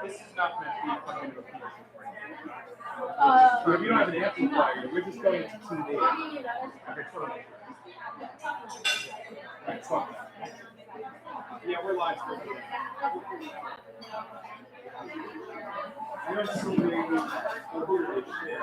This is not meant to be coming to a piece. But if you don't have an amplifier, we're just going to TV. Right, so, yeah, we're live streaming. You don't see me over this shit.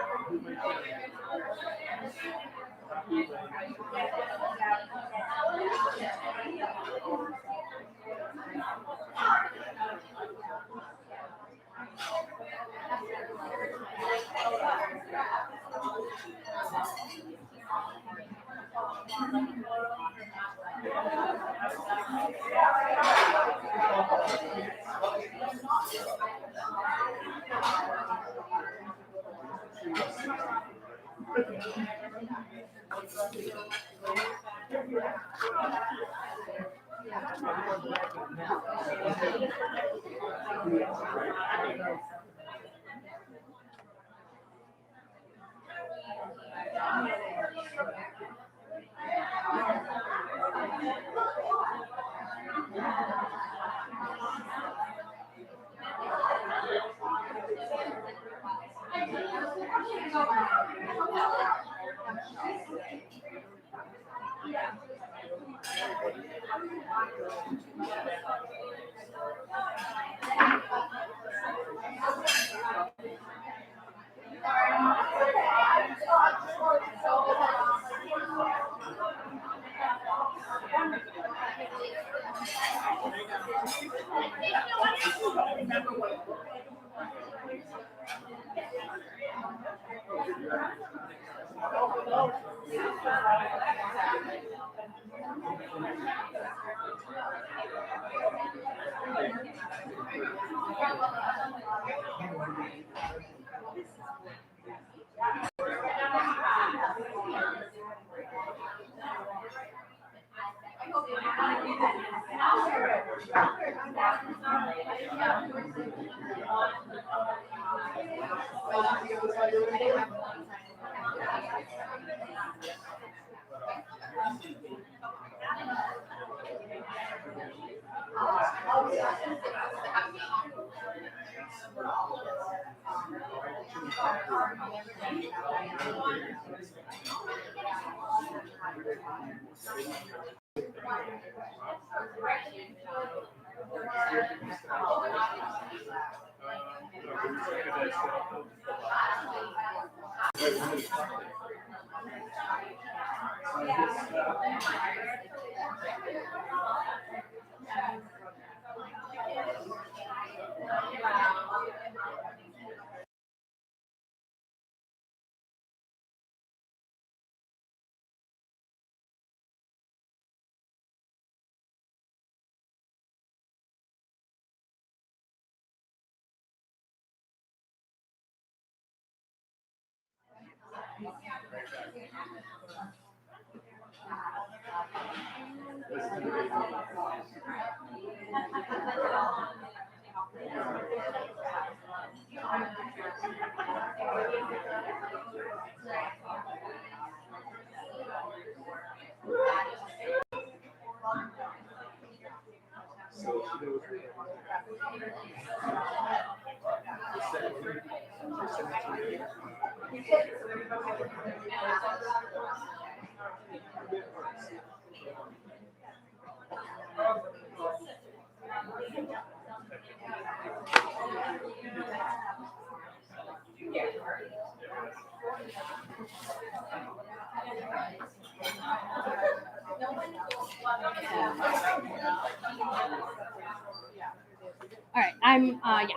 Yeah.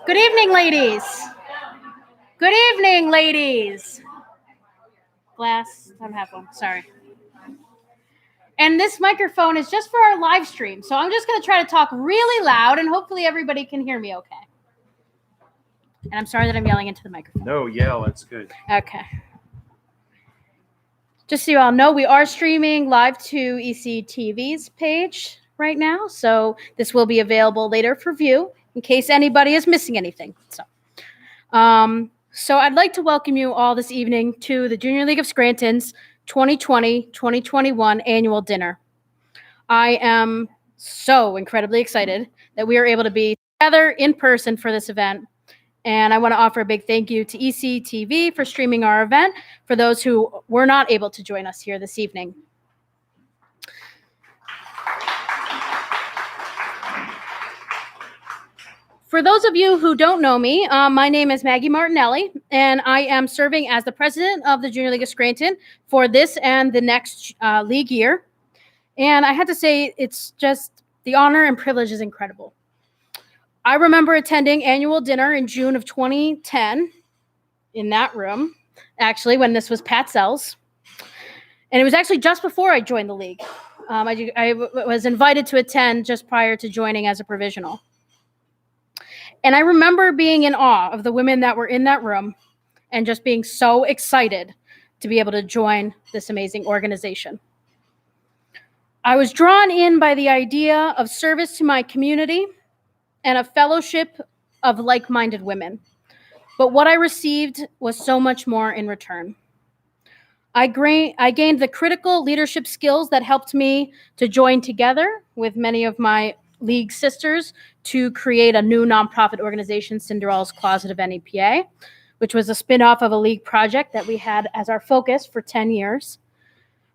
Good evening, ladies. Good evening, ladies. Glass, I don't have one, sorry. And this microphone is just for our live stream, so I'm just going to try to talk really loud, and hopefully everybody can hear me okay. And I'm sorry that I'm yelling into the microphone. No, yell, it's good. Okay. Just so you all know, we are streaming live to ECTV's page right now, so this will be available later for view in case anybody is missing anything. So I'd like to welcome you all this evening to the Junior League of Scranton's 2020-2021 annual dinner. I am so incredibly excited that we are able to be together in person for this event. And I want to offer a big thank you to ECTV for streaming our event for those who were not able to join us here this evening. For those of you who don't know me, my name is Maggie Martinelli, and I am serving as the president of the Junior League of Scranton for this and the next league year. And I had to say, it's just the honor and privilege is incredible. I remember attending annual dinner in June of 2010 in that room, actually, when this was Pat Sells. And it was actually just before I joined the league. I was invited to attend just prior to joining as a provisional. And I remember being in awe of the women that were in that room and just being so excited to be able to join this amazing organization. I was drawn in by the idea of service to my community and a fellowship of like-minded women. But what I received was so much more in return. I gained the critical leadership skills that helped me to join together with many of my league sisters to create a new nonprofit organization, Cinderella's Closet of NEPA, which was a spinoff of a league project that we had as our focus for 10 years.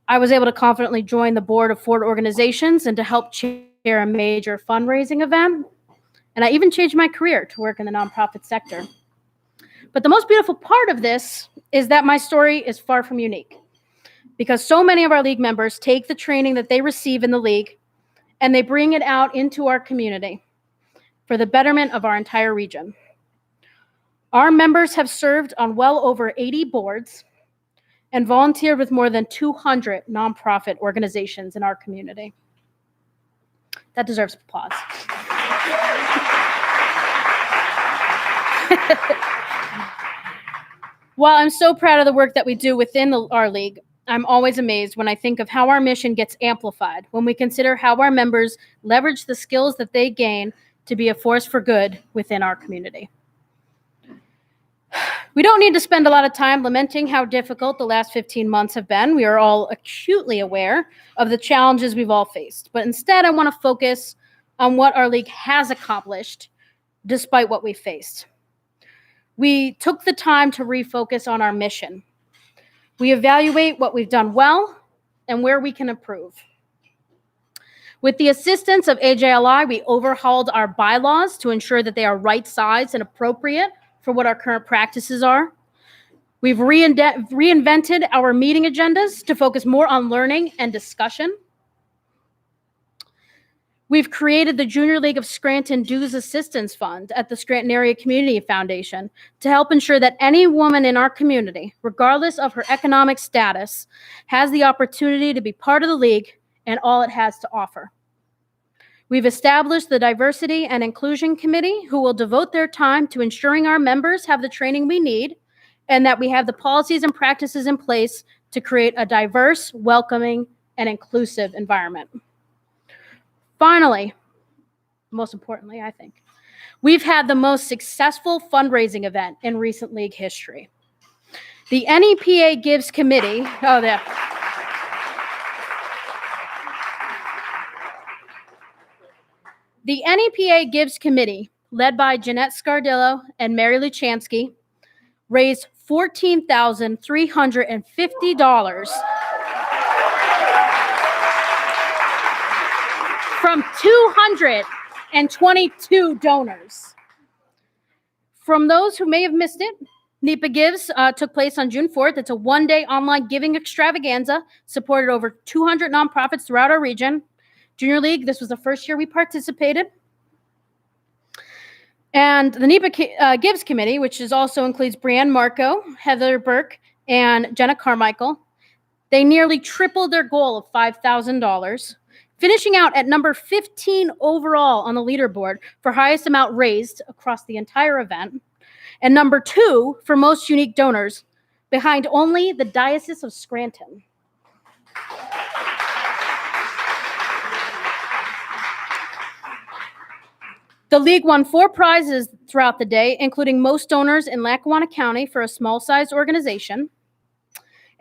I was able to confidently join the board of 4 organizations and to help chair a major fundraising event. And I even changed my career to work in the nonprofit sector. But the most beautiful part of this is that my story is far from unique, because so many of our league members take the training that they receive in the league and they bring it out into our community for the betterment of our entire region. Our members have served on well over 80 boards and volunteered with more than 200 nonprofit organizations in our community. That deserves applause. While I'm so proud of the work that we do within our league, I'm always amazed when I think of how our mission gets amplified when we consider how our members leverage the skills that they gain to be a force for good within our community. We don't need to spend a lot of time lamenting how difficult the last 15 months have been. We are all acutely aware of the challenges we've all faced. But instead, I want to focus on what our league has accomplished despite what we faced. We took the time to refocus on our mission. We evaluate what we've done well and where we can improve. With the assistance of AJLI, we overhauled our bylaws to ensure that they are right-sized and appropriate for what our current practices are. We've reinvented our meeting agendas to focus more on learning and discussion. We've created the Junior League of Scranton Dues Assistance Fund at the Scranton Area Community Foundation to help ensure that any woman in our community, regardless of her economic status, has the opportunity to be part of the league and all it has to offer. We've established the Diversity and Inclusion Committee, who will devote their time to ensuring our members have the training we need and that we have the policies and practices in place to create a diverse, welcoming, and inclusive environment. Finally, most importantly, I think, we've had the most successful fundraising event in recent league history. The NEPA Gives Committee, The NEPA Gives Committee, led by Jeanette Scardillo and Mary Luchansky, raised $14,350 from 222 donors. From those who may have missed it, NEPA Gives took place on June 4th. It's a one-day online giving extravaganza, supported over 200 nonprofits throughout our region. Junior League, this was the first year we participated. And the NEPA Gives Committee, which also includes Brianne Marco, Heather Burke, and Jenna Carmichael, they nearly tripled their goal of $5,000, finishing out at number 15 overall on the leaderboard for highest amount raised across the entire event, and number 2 for most unique donors, behind only the Diocese of Scranton. The league won 4 prizes throughout the day, including most donors in Lackawanna County for a small-sized organization.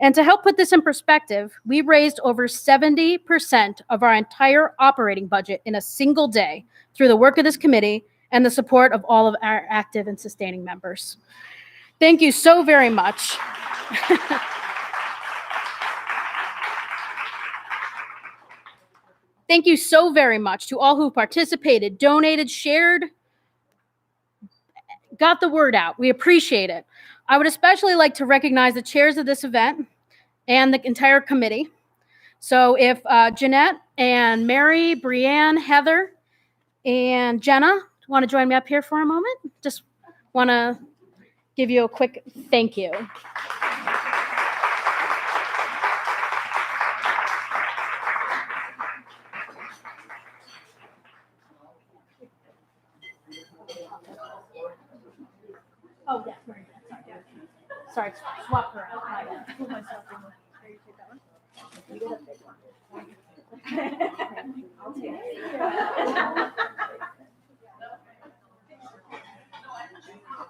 And to help put this in perspective, we raised over 70% of our entire operating budget in a single day through the work of this committee and the support of all of our active and sustaining members. Thank you so very much. Thank you so very much to all who participated, donated, shared, got the word out. We appreciate it. I would especially like to recognize the chairs of this event and the entire committee. So if Jeanette and Mary, Brianne, Heather, and Jenna want to join me up here for a moment, just want to give you a quick thank you. Oh, yeah. Sorry, swap her out. I'll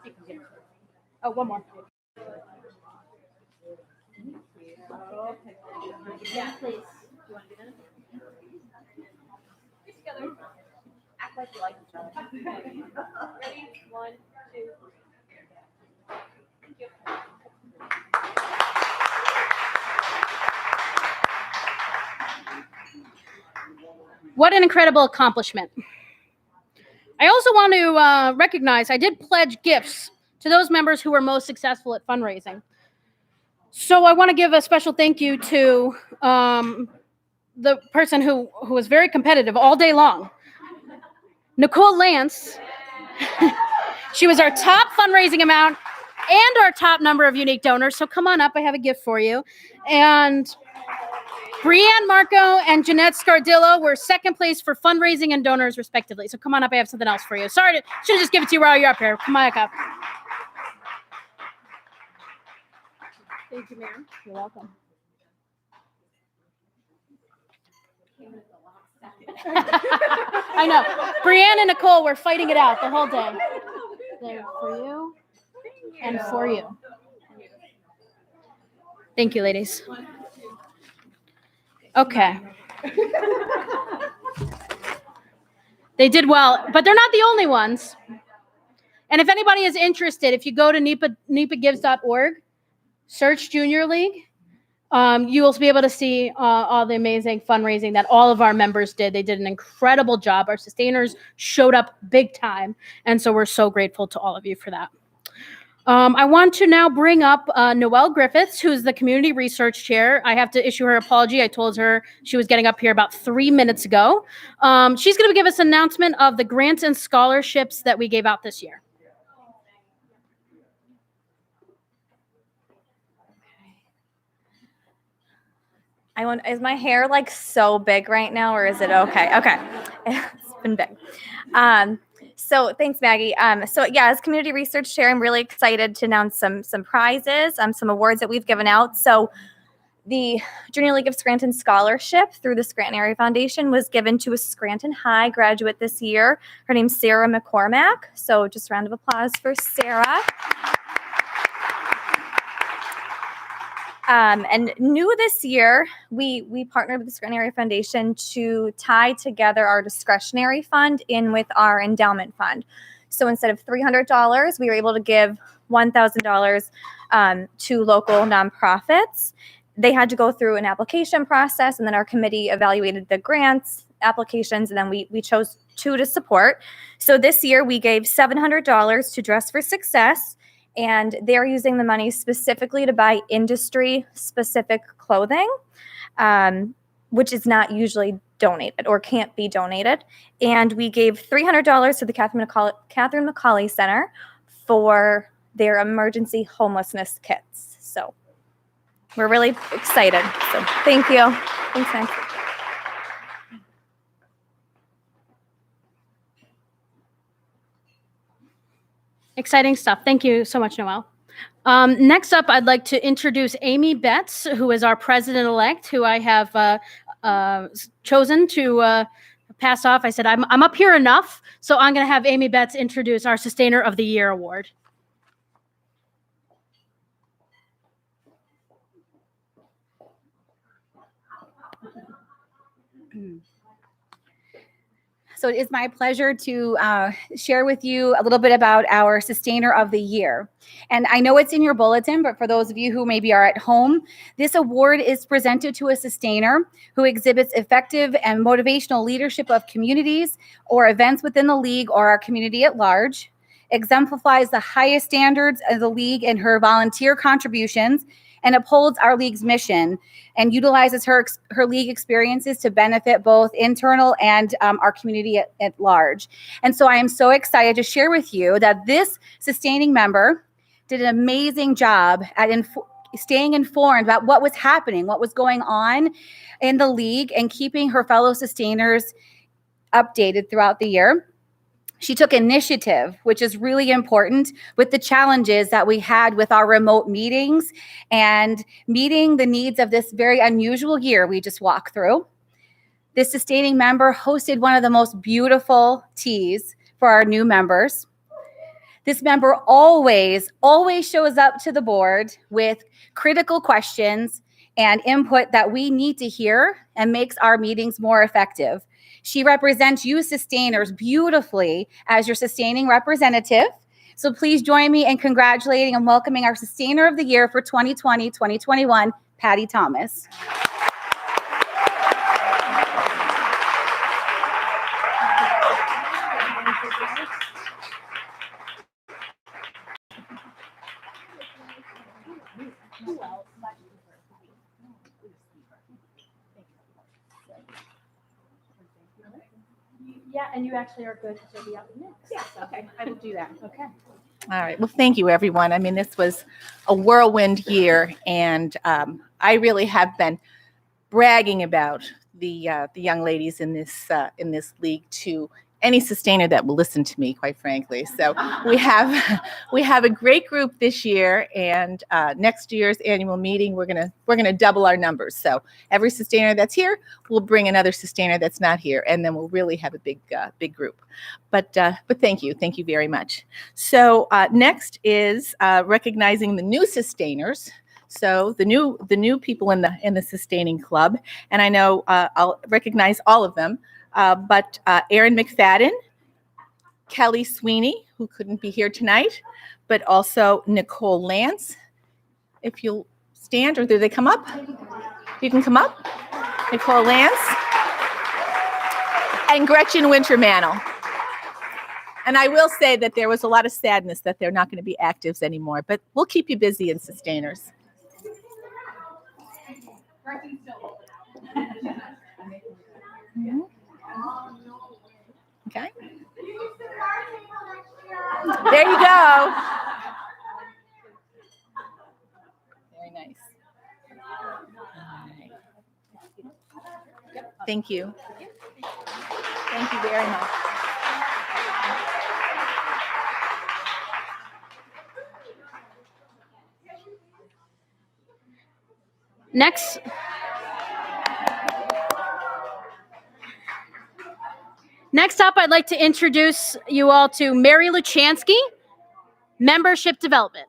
take it. Oh, one more. Yeah, please. You want to do that? Together. Act like you like each other. Ready? 1, 2. Thank you. What an incredible accomplishment. I also want to recognize I did pledge gifts to those members who were most successful at fundraising. So I want to give a special thank you to the person who was very competitive all day long. Nicole Lance. She was our top fundraising amount and our top number of unique donors. So come on up, I have a gift for you. And Brianne Marco and Jeanette Scardillo were second place for fundraising and donors, respectively. So come on up, I have something else for you. Sorry, should have just given it to you while you're up here. Come on up. Thank you, ma'am. You're welcome. I know. Brianne and Nicole were fighting it out the whole day. They're for you and for you. Thank you, ladies. Okay. They did well, but they're not the only ones. And if anybody is interested, if you go to nepagives.org, search Junior League, you will be able to see all the amazing fundraising that all of our members did. They did an incredible job. Our sustainers showed up big time, and so we're so grateful to all of you for that. I want to now bring up Noelle Griffiths, who's the Community Research Chair. I have to issue her apology. I told her she was getting up here about 3 minutes ago. She's going to give us an announcement of the grants and scholarships that we gave out this year. Is my hair like so big right now, or is it okay? Okay, it's been big. So thanks, Maggie. So yeah, as Community Research Chair, I'm really excited to announce some prizes, some awards that we've given out. So the Junior League of Scranton Scholarship through the Scranton Area Foundation was given to a Scranton High graduate this year. Her name's Sarah McCormack. So just a round of applause for Sarah. And new this year, we partnered with the Scranton Area Foundation to tie together our discretionary fund in with our endowment fund. So instead of $300, we were able to give $1,000 to local nonprofits. They had to go through an application process, and then our committee evaluated the grants applications, and then we chose 2 to support. So this year, we gave $700 to Dress for Success, and they're using the money specifically to buy industry-specific clothing, which is not usually donated or can't be donated. And we gave $300 to the Catherine McCauley Center for their emergency homelessness kits. So we're really excited. So thank you. Thanks, Nancy. Exciting stuff. Thank you so much, Noelle. Next up, I'd like to introduce Amy Betts, who is our president-elect, who I have chosen to pass off. I said, I'm up here enough, so I'm going to have Amy Betts introduce our Sustainer of the Year award. So it is my pleasure to share with you a little bit about our Sustainer of the Year. And I know it's in your bulletin, but for those of you who maybe are at home, this award is presented to a sustainer who exhibits effective and motivational leadership of communities or events within the league or our community at large, exemplifies the highest standards of the league in her volunteer contributions, and upholds our league's mission and utilizes her league experiences to benefit both internal and our community at large. And so I am so excited to share with you that this sustaining member did an amazing job at staying informed about what was happening, what was going on in the league, and keeping her fellow sustainers updated throughout the year. She took initiative, which is really important, with the challenges that we had with our remote meetings and meeting the needs of this very unusual year we just walked through. This sustaining member hosted one of the most beautiful teas for our new members. This member always shows up to the board with critical questions and input that we need to hear and makes our meetings more effective. She represents you sustainers beautifully as your sustaining representative. So please join me in congratulating and welcoming our Sustainer of the Year for 2020-2021, Patty Thomas. Yeah, and you actually are good to be up next. Yeah, okay, I will do that. Okay. All right. Well, thank you, everyone. I mean, this was a whirlwind year, and I really have been bragging about the young ladies in this league to any sustainer that will listen to me, quite frankly. So we have a great group this year, and next year's annual meeting we're gonna double our numbers. So every sustainer that's here will bring another sustainer that's not here, and then we'll really have a big group. But thank you very much. So next is recognizing the new sustainers. So the new people in the sustaining club, and I know I'll recognize all of them. But Erin McFadden, Kelly Sweeney, who couldn't be here tonight, but also Nicole Lance. If you'll stand, or do they come up? You can come up. Nicole Lance. And Gretchen Wintermantle. And I will say that there was a lot of sadness that they're not going to be actives anymore, but we'll keep you busy in sustainers. Mm-hmm. Okay. There you go. Very nice. All right. Thank you. Thank you very much. Next up, I'd like to introduce you all to Mary Luchansky, Membership Development.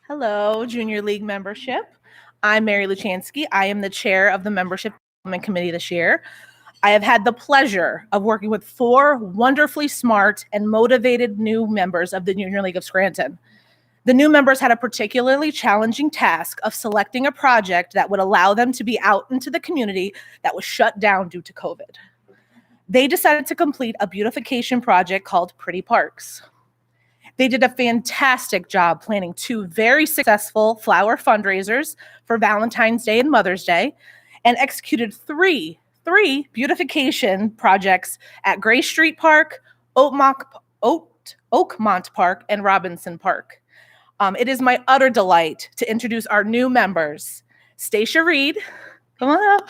Hello, Junior League membership. I'm Mary Luchansky. I am the chair of the Membership Development Committee this year. I have had the pleasure of working with 4 wonderfully smart and motivated new members of the Junior League of Scranton. The new members had a particularly challenging task of selecting a project that would allow them to be out into the community that was shut down due to COVID. They decided to complete a beautification project called Pretty Parks. They did a fantastic job planning 2 very successful flower fundraisers for Valentine's Day and Mother's Day, and executed three beautification projects at Gray Street Park, Oakmont Park, and Robinson Park. It is my utter delight to introduce our new members. Stacia Reed, come on up.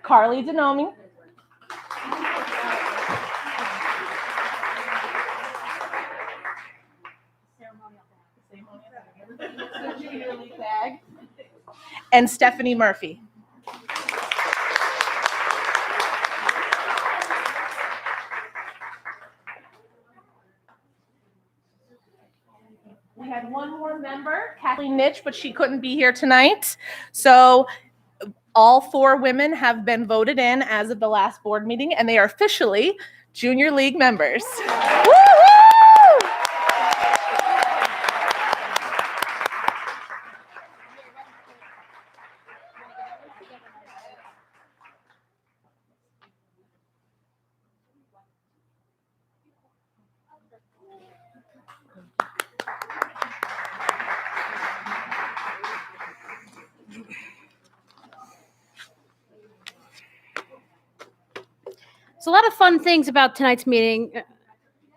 Carly Denomi. And Stephanie Murphy. We had one more member, Kathleen Nitch, but she couldn't be here tonight. So all 4 women have been voted in as of the last board meeting, and they are officially Junior League members. Woo-hoo! So a lot of fun things about tonight's meeting,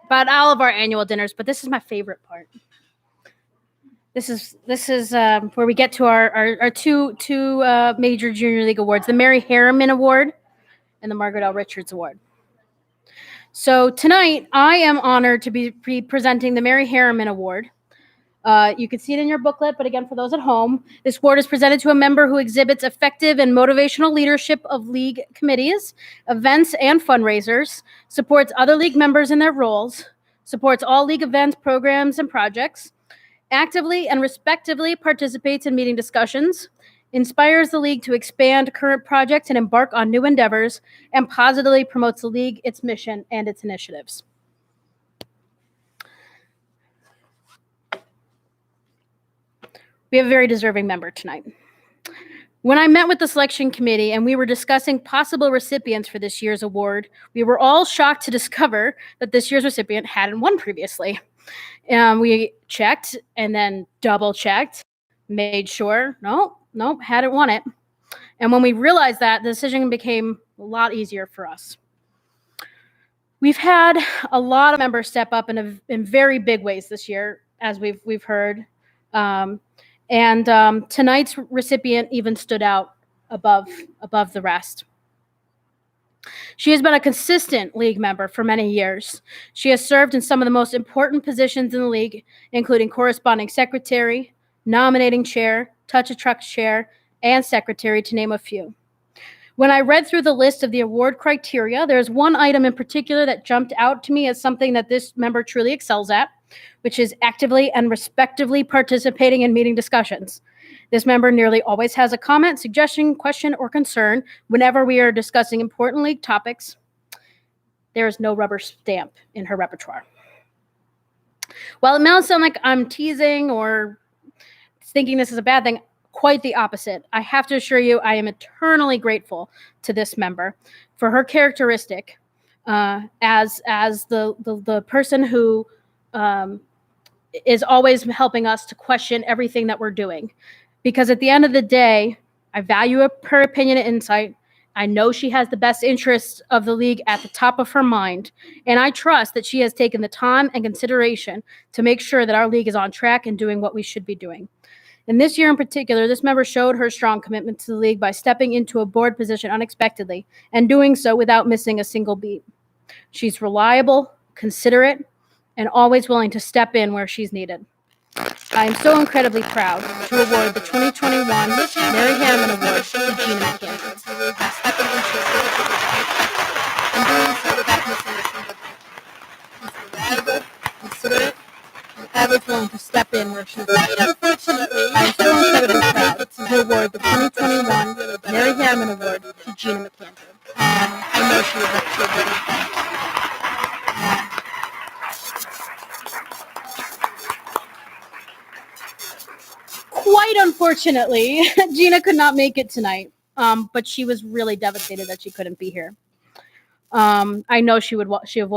about all of our annual dinners, but this is my favorite part. This is where we get to our two major Junior League awards, the Mary Harriman Award and the Margaret L. Richards Award. So tonight, I am honored to be presenting the Mary Harriman Award. You can see it in your booklet, but again, for those at home, this award is presented to a member who exhibits effective and motivational leadership of league committees, events, and fundraisers, supports other league members in their roles, supports all league events, programs, and projects, actively and respectively participates in meeting discussions, inspires the league to expand current projects and embark on new endeavors, and positively promotes the league, its mission, and its initiatives. We have a very deserving member tonight. When I met with the selection committee and we were discussing possible recipients for this year's award, we were all shocked to discover that this year's recipient hadn't won previously. We checked and then double checked, made sure, nope, hadn't won it. And when we realized that, the decision became a lot easier for us. We've had a lot of members step up in very big ways this year, as we've heard. Tonight's recipient even stood out above the rest. She has been a consistent league member for many years. She has served in some of the most important positions in the league, including corresponding secretary, nominating chair, touch a truck chair, and secretary, to name a few. When I read through the list of the award criteria, there's one item in particular that jumped out to me as something that this member truly excels at, which is actively and respectively participating in meeting discussions. This member nearly always has a comment, suggestion, question, or concern whenever we are discussing important league topics. There is no rubber stamp in her repertoire. While it may sound like I'm teasing or thinking this is a bad thing, quite the opposite. I have to assure you, I am eternally grateful to this member for her characteristic as the person who is always helping us to question everything that we're doing. Because at the end of the day, I value her opinion and insight. I know she has the best interests of the league at the top of her mind, and I trust that she has taken the time and consideration to make sure that our league is on track and doing what we should be doing. And this year in particular, this member showed her strong commitment to the league by stepping into a board position unexpectedly and doing so without missing a single beat. She's reliable, considerate, and always willing to step in where she's needed. I am so incredibly proud to award the 2021 Mary Harriman Award to Gina McCann. ever willing to step in where she's quite unfortunately. I'm so incredibly proud to award the 2021 Mary Hammond Award to Gina McCandrew. I know she would really thank. Quite unfortunately, Gina could not make it tonight, but she was really devastated that she couldn't be here. I know she would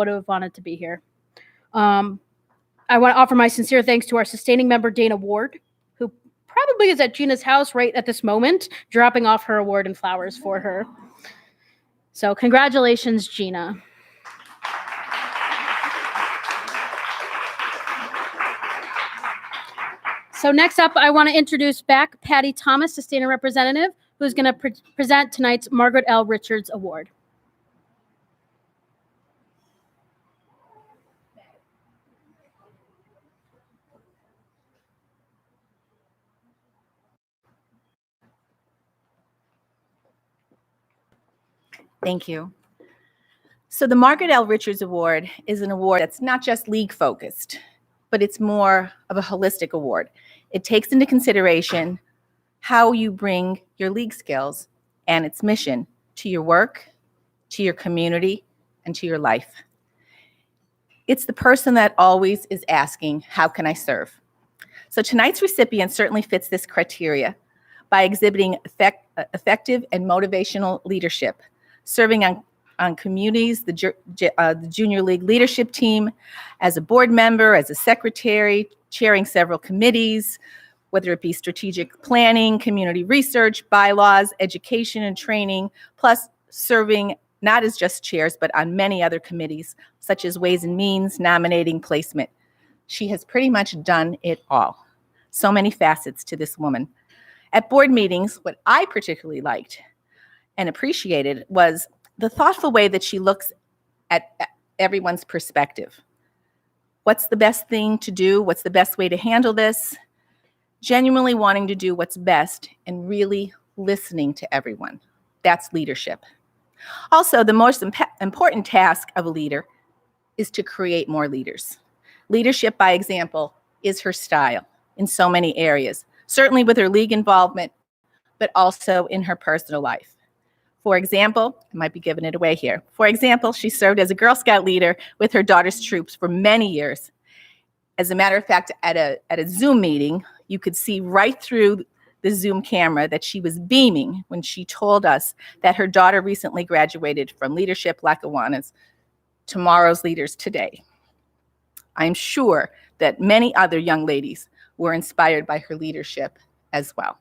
have wanted to be here. I want to offer my sincere thanks to our sustaining member, Dana Ward, who probably is at Gina's house right at this moment, dropping off her award and flowers for her. So congratulations, Gina. So next up, I want to introduce back Patty Thomas, Sustainer Representative, who's going to present tonight's Margaret L. Richards Award. Thank you. So the Margaret L. Richards Award is an award that's not just league focused, but it's more of a holistic award. It takes into consideration how you bring your league skills and its mission to your work, to your community, and to your life. It's the person that always is asking, how can I serve? So tonight's recipient certainly fits this criteria by exhibiting effective and motivational leadership, serving on communities, the Junior League leadership team, as a board member, as a secretary, chairing several committees, whether it be strategic planning, community research, bylaws, education and training, plus serving not as just chairs, but on many other committees, such as Ways and Means, nominating, placement. She has pretty much done it all. So many facets to this woman. At board meetings, what I particularly liked and appreciated was the thoughtful way that she looks at everyone's perspective. What's the best thing to do? What's the best way to handle this? Genuinely wanting to do what's best and really listening to everyone. That's leadership. Also, the most important task of a leader is to create more leaders. Leadership by example is her style in so many areas, certainly with her league involvement, but also in her personal life. For example, I might be giving it away here. For example, she served as a Girl Scout leader with her daughter's troops for many years. As a matter of fact, at a Zoom meeting, you could see right through the Zoom camera that she was beaming when she told us that her daughter recently graduated from Leadership Lackawanna's Tomorrow's Leaders Today. I'm sure that many other young ladies were inspired by her leadership as well.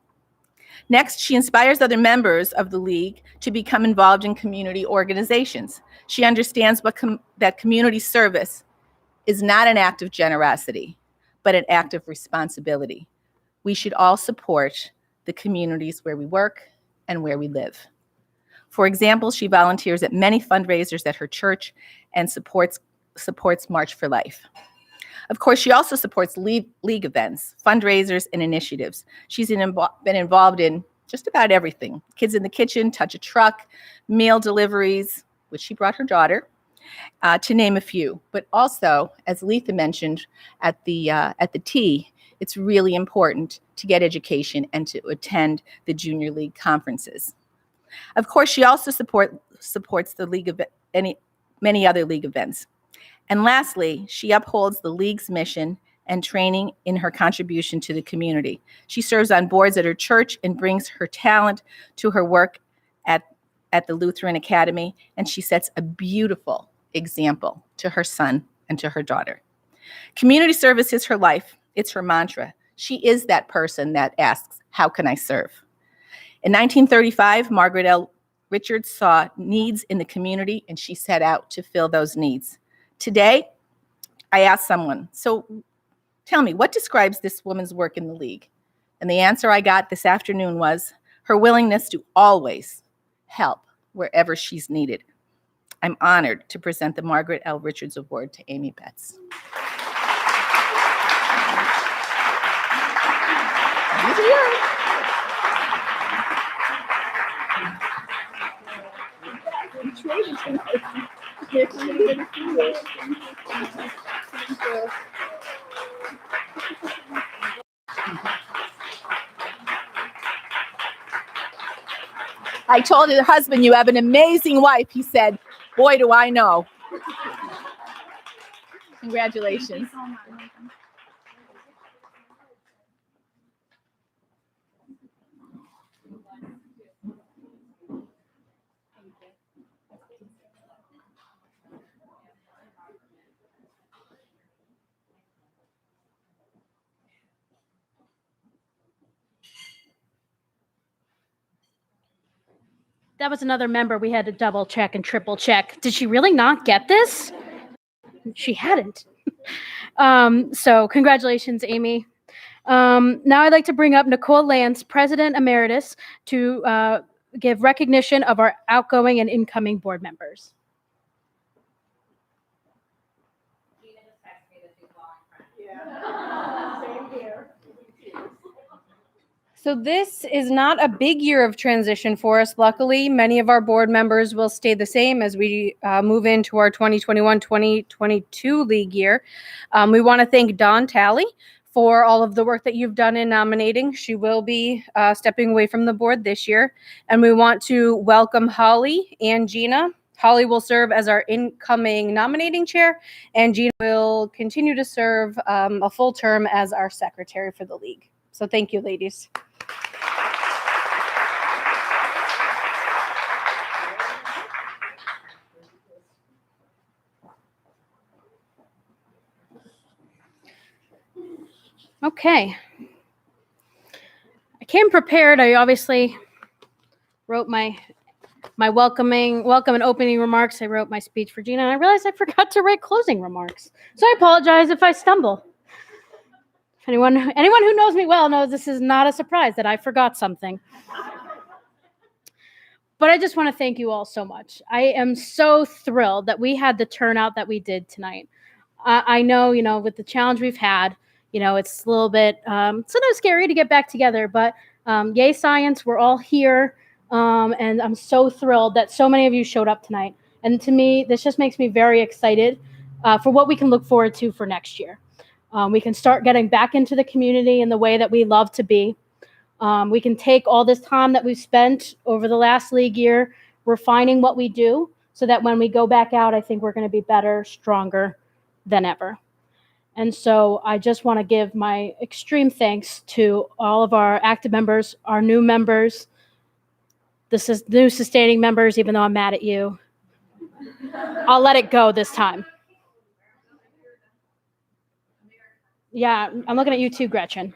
Next, she inspires other members of the league to become involved in community organizations. She understands that community service is not an act of generosity, but an act of responsibility. We should all support the communities where we work and where we live. For example, she volunteers at many fundraisers at her church and supports March for Life. Of course, she also supports league events, fundraisers, and initiatives. She's been involved in just about everything. Kids in the Kitchen, Touch a Truck, meal deliveries, which she brought her daughter, to name a few. But also, as Letha mentioned at the tea, it's really important to get education and to attend the Junior League conferences. Of course, she also supports the league of many other league events. And lastly, she upholds the league's mission and training in her contribution to the community. She serves on boards at her church and brings her talent to her work at the Lutheran Academy, and she sets a beautiful example to her son and to her daughter. Community service is her life. It's her mantra. She is that person that asks, how can I serve? In 1935, Margaret L. Richards saw needs in the community, and she set out to fill those needs. Today, I asked someone, so tell me, what describes this woman's work in the league? And the answer I got this afternoon was her willingness to always help wherever she's needed. I'm honored to present the Margaret L. Richards Award to Amy Betts. These are yours. I told her husband, "You have an amazing wife." He said, "Boy, do I know." Congratulations. That was another member we had to double check and triple check. Did she really not get this? She hadn't. So congratulations, Amy. Now I'd like to bring up Nicole Lance, President Emeritus, to give recognition of our outgoing and incoming board members. So this is not a big year of transition for us. Luckily, many of our board members will stay the same as we move into our 2021-2022 league year. We want to thank Dawn Talley for all of the work that you've done in nominating. She will be stepping away from the board this year. And we want to welcome Holly and Gina. Holly will serve as our incoming nominating chair, and Gina will continue to serve a full term as our secretary for the league. So thank you, ladies. Okay. I came prepared. I obviously wrote my welcome and opening remarks. I wrote my speech for Gina, and I realized I forgot to write closing remarks. So I apologize if I stumble. If anyone who knows me well knows this is not a surprise that I forgot something. But I just want to thank you all so much. I am so thrilled that we had the turnout that we did tonight. I know, with the challenge we've had, it's a little bit sometimes scary to get back together, but yay science, we're all here. And I'm so thrilled that so many of you showed up tonight. And to me, this just makes me very excited for what we can look forward to for next year. We can start getting back into the community in the way that we love to be. We can take all this time that we've spent over the last league year refining what we do so that when we go back out, I think we're going to be better, stronger than ever. And so I just want to give my extreme thanks to all of our active members, our new members, the new sustaining members, even though I'm mad at you. I'll let it go this time. Yeah, I'm looking at you too, Gretchen.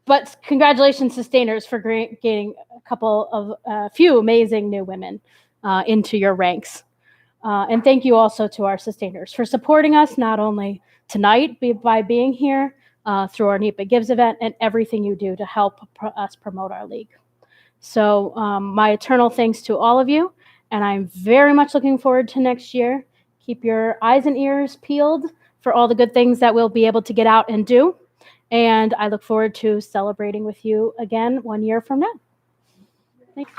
But congratulations, sustainers, for gaining a few amazing new women into your ranks. And thank you also to our sustainers for supporting us, not only tonight by being here, through our NEPA Gives event, and everything you do to help us promote our league. So my eternal thanks to all of you, and I'm very much looking forward to next year. Keep your eyes and ears peeled for all the good things that we'll be able to get out and do. And I look forward to celebrating with you again 1 year from now. Thanks.